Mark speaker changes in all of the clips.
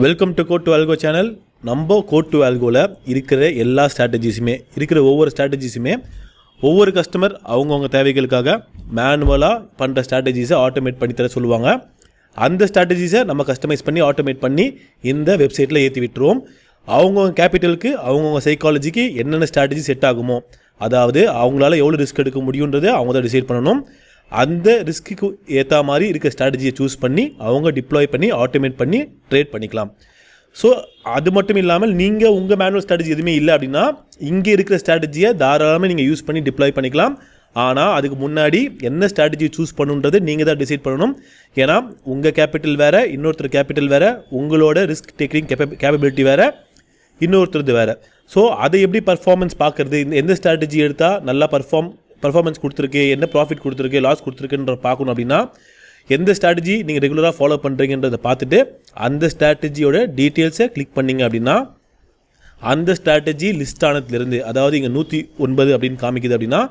Speaker 1: Welcome to Code to Algo channel. நம்ம Code to ஆல்கோவில் இருக்கிற எல்லா ஸ்ட்ராட்டஜிஸுமே ஒவ்வொரு ஸ்ட்ராட்டஜிஸுமே ஒவ்வொரு கஸ்டமர் அவங்கவுங்க தேவைகளுக்காக மேனுவலாக பண்ணுற ஸ்ட்ராட்டஜிஸை ஆட்டோமேட் பண்ணி தர சொல்லுவாங்க. அந்த ஸ்ட்ராட்டஜிஸை நம்ம கஸ்டமைஸ் பண்ணி ஆட்டோமேட் பண்ணி இந்த வெப்சைட்டில் ஏற்றி விட்டுருவோம். அவங்கவுங்க கேபிட்டலுக்கு அவங்கவுங்க சைக்காலஜிக்கு என்னென்ன ஸ்ட்ராட்டஜி செட் ஆகுமோ, அதாவது அவங்களால எவ்வளோ ரிஸ்க் எடுக்க முடியுன்றதை அவங்க தான் டிசைட் பண்ணணும். அந்த ரிஸ்க்கு ஏற்ற மாதிரி இருக்க ஸ்ட்ராட்டஜியை சூஸ் பண்ணி அவங்க டிப்ளாய் பண்ணி ஆட்டோமேட் பண்ணி ட்ரேட் பண்ணிக்கலாம். ஸோ அது மட்டும் இல்லாமல் நீங்கள் உங்கள் மேனுவல் ஸ்ட்ராட்டஜி எதுவுமே இல்லை அப்படின்னா இங்கே இருக்கிற ஸ்ட்ராட்டஜியை தாராளமாக நீங்கள் யூஸ் பண்ணி டிப்ளாய் பண்ணிக்கலாம். ஆனால் அதுக்கு முன்னாடி என்ன ஸ்ட்ராட்டஜி சூஸ் பண்ணுன்றது நீங்கள் தான் டிசைட் பண்ணணும். ஏன்னா உங்கள் கேபிட்டல் வேறு, இன்னொருத்தர் கேபிட்டல் வேறு, உங்களோட ரிஸ்க் டேக்கிங் கேப்பபிலிட்டி வேறு, இன்னொருத்தருது வேறு. ஸோ அதை எப்படி பர்ஃபார்மன்ஸ் பார்க்குறது, எந்த ஸ்ட்ராட்டஜி எடுத்தால் நல்லா பர்ஃபார்மன்ஸ் கொடுத்துருக்கு, என்ன ப்ராஃபிட் கொடுத்துருக்கு, லாஸ் கொடுத்துருக்குன்ற பார்க்கணும் அப்படின்னா எந்த ஸ்ட்ராட்டஜி நீங்கள் ரெகுலராக ஃபாலோ பண்ணுறீங்கன்றதை பார்த்துட்டு அந்த ஸ்ட்ராட்டஜியோட டீட்டெயில்ஸை கிளிக் பண்ணிங்க அப்படின்னா அந்த ஸ்ட்ராட்டஜி லிஸ்ட் ஆனதுலேருந்து, அதாவது இங்கே 109 அப்படின்னு காமிக்குது அப்படின்னா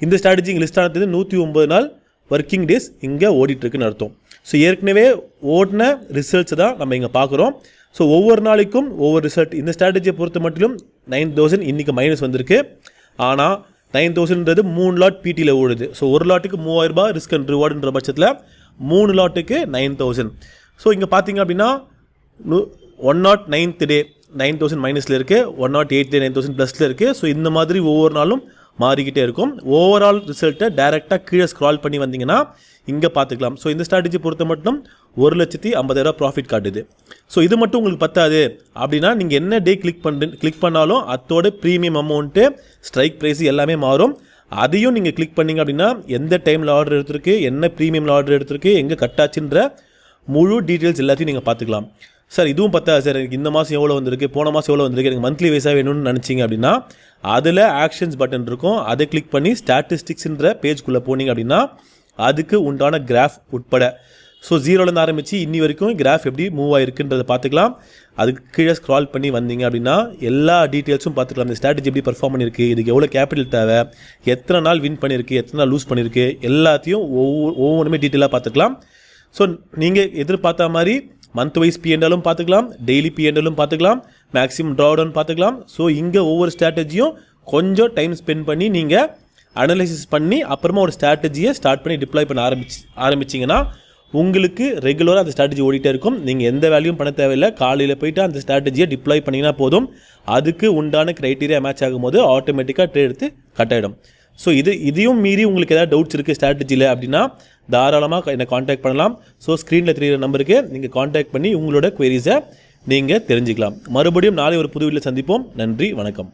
Speaker 1: இந்த ஸ்ட்ராட்டஜி இங்கே லிஸ்ட் ஆனதுலேருந்து 109 நாள் ஒர்க்கிங் டேஸ் இங்கே ஓடிட்டுருக்குன்னு அர்த்தம். ஸோ ஏற்கனவே ஓடின ரிசல்ட்ஸை தான் நம்ம இங்கே பார்க்குறோம். ஸோ ஒவ்வொரு நாளைக்கும் ஒவ்வொரு ரிசல்ட். இந்த ஸ்ட்ராட்டஜியை பொறுத்த மட்டும் 9000 இன்றைக்கி மைனஸ் வந்திருக்கு. ஆனால் 9000ன்றது 3 லாட் பிடியில் ஓடுது. ஸோ ஒரு லாட்டுக்கு 3000 ரூபாய் ரிஸ்க் அண்ட் ரிவார்டுன்ற பட்சத்தில் 3 லாட்டுக்கு 9000. ஸோ இங்கே பார்த்தீங்க அப்படின்னா 109th டே 9000 மைனஸில் இருக்குது, 108th டே 9000 ப்ளஸில் இருக்குது. ஸோ இந்த மாதிரி ஒவ்வொரு நாளும் மாறிக்கிட்டே இருக்கும். ஓவரால் ரிசல்ட்டை டைரெக்டாக கீழே ஸ்க்ரால் பண்ணி வந்தீங்கன்னா இங்கே பார்த்துக்கலாம். ஸோ இந்த ஸ்ட்ராட்டஜி பொறுத்த மட்டும் 1,50,000 ப்ராஃபிட் காட்டுது. ஸோ இது மட்டும் உங்களுக்கு பத்தாது அப்படின்னா நீங்கள் என்ன டே கிளிக் பண்ணாலும் அதோட ப்ரீமியம் அமௌண்ட்டு, ஸ்ட்ரைக் ப்ரைஸ் எல்லாமே மாறும். அதையும் நீங்கள் கிளிக் பண்ணிங்க அப்படின்னா எந்த டைமில் ஆர்டர் எடுத்திருக்கு, என்ன ப்ரீமியமில் ஆர்டர் எடுத்திருக்கு, எங்கே கட்டாச்சுன்ற முழு டீட்டெயில்ஸ் எல்லாத்தையும் நீங்கள் பார்த்துக்கலாம். சார் இதுவும் பத்தாது சார், எனக்கு இந்த மாதம் எவ்வளோ வந்திருக்கு, போன மாதம் எவ்வளோ வந்திருக்கு, எனக்கு மந்த்லி வைஸாக வேணும்னு நினச்சிங்க அப்படின்னா அதில் ஆக்ஷன்ஸ் பட்டன் இருக்கும். அதை கிளிக் பண்ணி ஸ்டாட்டிஸ்டிக்ஸ்ன்ற பேஜ்குள்ளே போனீங்க அப்படின்னா அதுக்கு உண்டான கிராஃப் உட்பட, ஸோ 0லேருந்து ஆரம்பித்து இன்னி வரைக்கும் கிராஃப் எப்படி மூவ் ஆகிருக்குன்றதை பார்த்துக்கலாம். அதுக்கு கீழே ஸ்க்ரால் பண்ணி வந்தீங்க அப்படின்னா எல்லா டீட்டெயில்ஸும் பார்த்துக்கலாம். இந்த ஸ்ட்ராட்டஜி எப்படி பர்ஃபார்ம் பண்ணியிருக்கு, இதுக்கு எவ்வளோ கேபிட்டல் தேவை, எத்தனை நாள் வின் பண்ணியிருக்கு, எத்தனை நாள் லூஸ் பண்ணியிருக்கு, எல்லாத்தையும் ஒவ்வொன்றுமே டீட்டெயிலாக பார்த்துக்கலாம். ஸோ நீங்கள் எதிர்பார்த்த மாதிரி மந்த் வைஸ் பிஎன்எலும் பார்த்துக்கலாம், டெய்லி பிஎன்எலும் பார்த்துக்கலாம், மேக்ஸிமம் ட்ராடவுன் பார்த்துக்கலாம். ஸோ இங்கே ஒவ்வொரு ஸ்ட்ராட்டஜியும் கொஞ்சம் டைம் ஸ்பெண்ட் பண்ணி நீங்கள் அனலைசிஸ் பண்ணி அப்புறமா ஒரு ஸ்ட்ராட்டஜியை ஸ்டார்ட் பண்ணி டிப்ளாய் பண்ண ஆரம்பிச்சிங்கன்னா உங்களுக்கு ரெகுலராக அந்த ஸ்ட்ராட்டஜி ஓடிட்டே இருக்கும். நீங்கள் எந்த வேல்யூவும் பண்ண தேவையில்லை. காலையில் போய்ட்டு அந்த ஸ்ட்ராட்டஜியை டிப்ளாய் பண்ணிங்கன்னா போதும். அதுக்கு உண்டான க்ரைட்டீரியா மேட்ச் ஆகும்போது ஆட்டோமேட்டிக்காக ட்ரேட் எடுத்து கட் ஆகிடும். ஸோ இதையும் மீறி உங்களுக்கு ஏதாவது டவுட்ஸ் இருக்குது ஸ்ட்ராட்டஜியில் அப்படின்னா தாராளமாக என்னை காண்டாக்ட் பண்ணலாம். ஸோ ஸ்க்ரீனில் தெரிகிற நம்பருக்கு நீங்கள் காண்டாக்ட் பண்ணி உங்களோட குவரிஸை நீங்கள் தெரிஞ்சுக்கலாம். மறுபடியும் நாளை ஒரு புது வீடியோவில் சந்திப்போம். நன்றி, வணக்கம்.